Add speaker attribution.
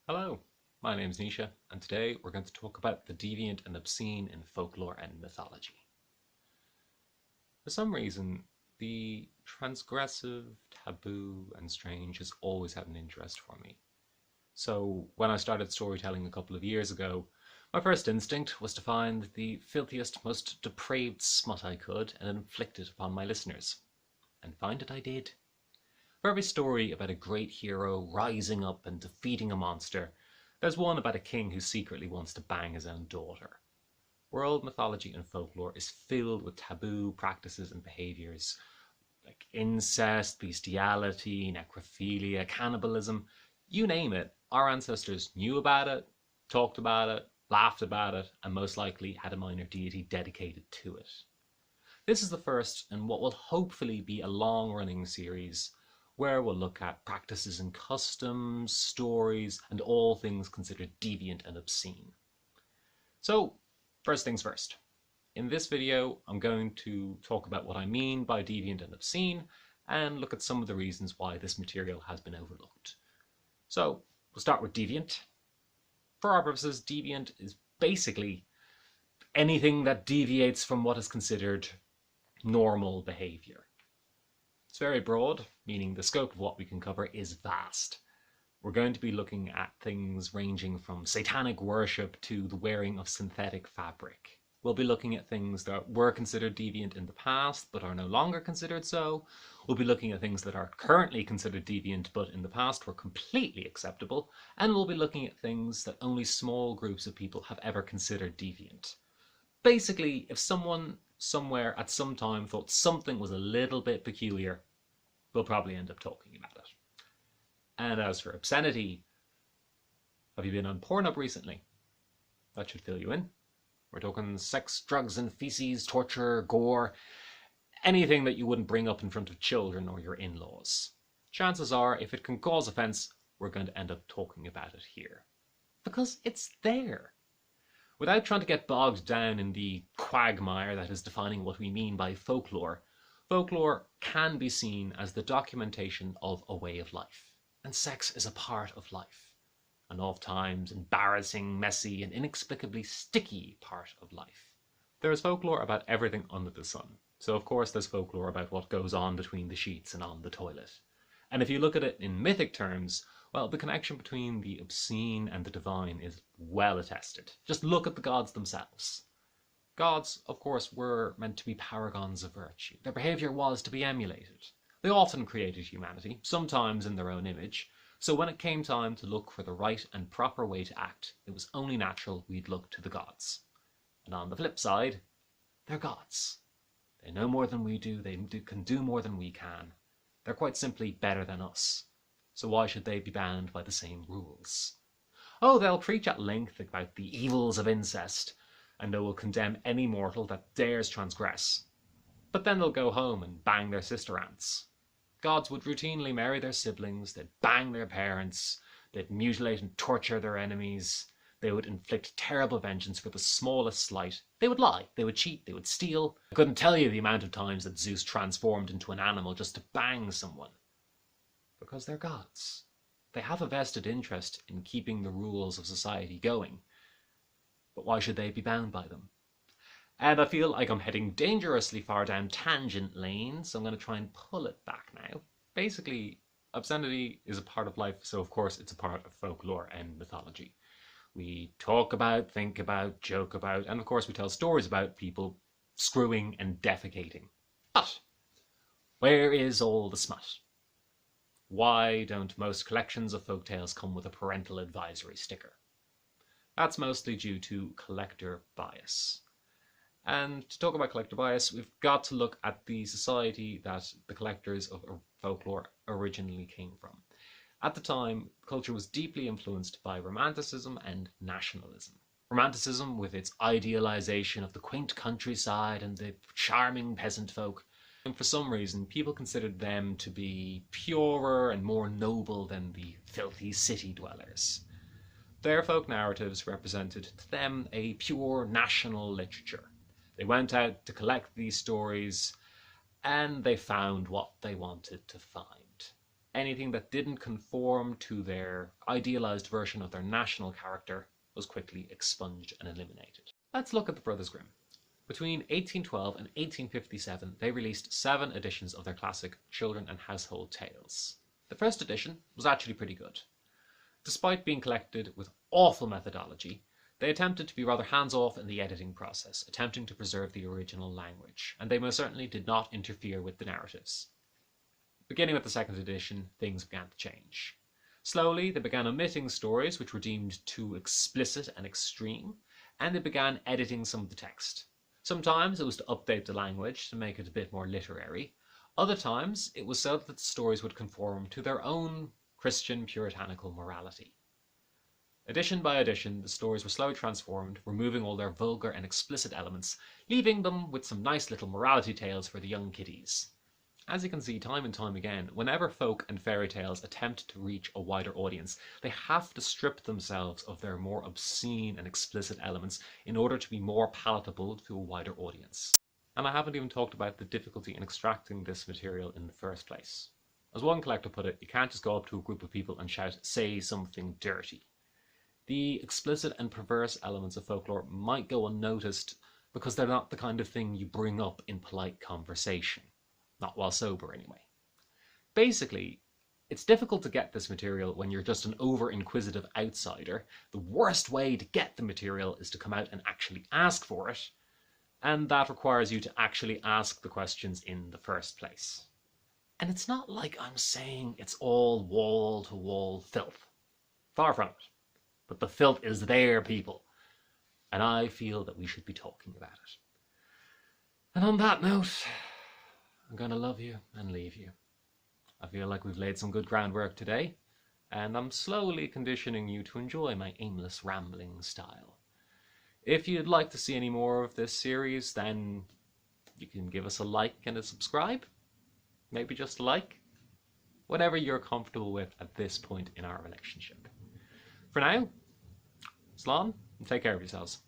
Speaker 1: Hello, my name's Nisha, and today we're going to talk about the deviant and obscene in folklore and mythology. For some reason, the transgressive, taboo, and strange has always had an interest for me. So when I started storytelling a couple of years ago, my first instinct was to find the filthiest, most depraved smut I could and inflict it upon my listeners. And find it I did. For every story about a great hero rising up and defeating a monster, there's one about a king who secretly wants to bang his own daughter. World mythology and folklore is filled with taboo practices and behaviors like incest, bestiality, necrophilia, cannibalism. You name it, our ancestors knew about it, talked about it, laughed about it, and most likely had a minor deity dedicated to it. This is the first in what will hopefully be a long-running series where we'll look at practices and customs, stories, and all things considered deviant and obscene. So, first things first. In this video, I'm going to talk about what I mean by deviant and obscene, and look at some of the reasons why this material has been overlooked. So, we'll start with deviant. For our purposes, deviant is basically anything that deviates from what is considered normal behavior. It's very broad, meaning the scope of what we can cover is vast. We're going to be looking at things ranging from satanic worship to the wearing of synthetic fabric. We'll be looking at things that were considered deviant in the past but are no longer considered so. We'll be looking at things that are currently considered deviant but in the past were completely acceptable. And we'll be looking at things that only small groups of people have ever considered deviant. Basically, if someone somewhere at some time thought something was a little bit peculiar, we'll probably end up talking about it. And as for obscenity, have you been on Pornhub recently? That should fill you in. We're talking sex, drugs and feces, torture, gore, anything that you wouldn't bring up in front of children or your in-laws. Chances are, if it can cause offense, we're going to end up talking about it here. Because it's there. Without trying to get bogged down in the quagmire that is defining what we mean by folklore, folklore can be seen as the documentation of a way of life. And sex is a part of life. An oft-times embarrassing, messy, and inexplicably sticky part of life. There is folklore about everything under the sun. So of course there's folklore about what goes on between the sheets and on the toilet. And if you look at it in mythic terms, well, the connection between the obscene and the divine is well attested. Just look at the gods themselves. Gods, of course, were meant to be paragons of virtue. Their behavior was to be emulated. They often created humanity, sometimes in their own image, so when it came time to look for the right and proper way to act, it was only natural we'd look to the gods. And on the flip side, they're gods. They know more than we do, they can do more than we can. They're quite simply better than us. So why should they be bound by the same rules? Oh, they'll preach at length about the evils of incest, and they will condemn any mortal that dares transgress. But then they'll go home and bang their sister ants. Gods would routinely marry their siblings, they'd bang their parents, they'd mutilate and torture their enemies, they would inflict terrible vengeance for the smallest slight. They would lie, they would cheat, they would steal. I couldn't tell you the amount of times that Zeus transformed into an animal just to bang someone. Because they're gods. They have a vested interest in keeping the rules of society going. But why should they be bound by them? And I feel like I'm heading dangerously far down tangent lane, so I'm going to try and pull it back now. Basically, obscenity is a part of life, so of course it's a part of folklore and mythology. We talk about, think about, joke about, and of course we tell stories about people screwing and defecating. But where is all the smut? Why don't most collections of folktales come with a parental advisory sticker? That's mostly due to collector bias. And to talk about collector bias, we've got to look at the society that the collectors of folklore originally came from. At the time, culture was deeply influenced by Romanticism and nationalism. Romanticism, with its idealization of the quaint countryside and the charming peasant folk, and for some reason, people considered them to be purer and more noble than the filthy city dwellers. Their folk narratives represented to them a pure national literature. They went out to collect these stories, and they found what they wanted to find. anything that didn't conform to their idealized version of their national character was quickly expunged and eliminated. Let's look at the Brothers Grimm. Between 1812 and 1857, they released 7 editions of their classic Children and Household Tales. The first edition was actually pretty good. Despite being collected with awful methodology, they attempted to be rather hands-off in the editing process, attempting to preserve the original language, and they most certainly did not interfere with the narratives. Beginning with the second edition, things began to change. Slowly, they began omitting stories which were deemed too explicit and extreme, and they began editing some of the text. Sometimes it was to update the language to make it a bit more literary. Other times, it was so that the stories would conform to their own Christian puritanical morality. Edition by edition, the stories were slowly transformed, removing all their vulgar and explicit elements, leaving them with some nice little morality tales for the young kiddies. As you can see time and time again, whenever folk and fairy tales attempt to reach a wider audience, they have to strip themselves of their more obscene and explicit elements in order to be more palatable to a wider audience. And I haven't even talked about the difficulty in extracting this material in the first place. As one collector put it, you can't just go up to a group of people and shout, "Say something dirty." The explicit and perverse elements of folklore might go unnoticed because they're not the kind of thing you bring up in polite conversation. Not while sober, anyway. Basically, it's difficult to get this material when you're just an over-inquisitive outsider. The worst way to get the material is to come out and actually ask for it, and that requires you to actually ask the questions in the first place. And it's not like I'm saying it's all wall-to-wall filth. Far from it. But the filth is there, people. And I feel that we should be talking about it. And on that note, I'm going to love you and leave you. I feel like we've laid some good groundwork today, and I'm slowly conditioning you to enjoy my aimless rambling style. If you'd like to see any more of this series, then you can give us a like and a subscribe. Maybe just a like. Whatever you're comfortable with at this point in our relationship. For now, slán, and take care of yourselves.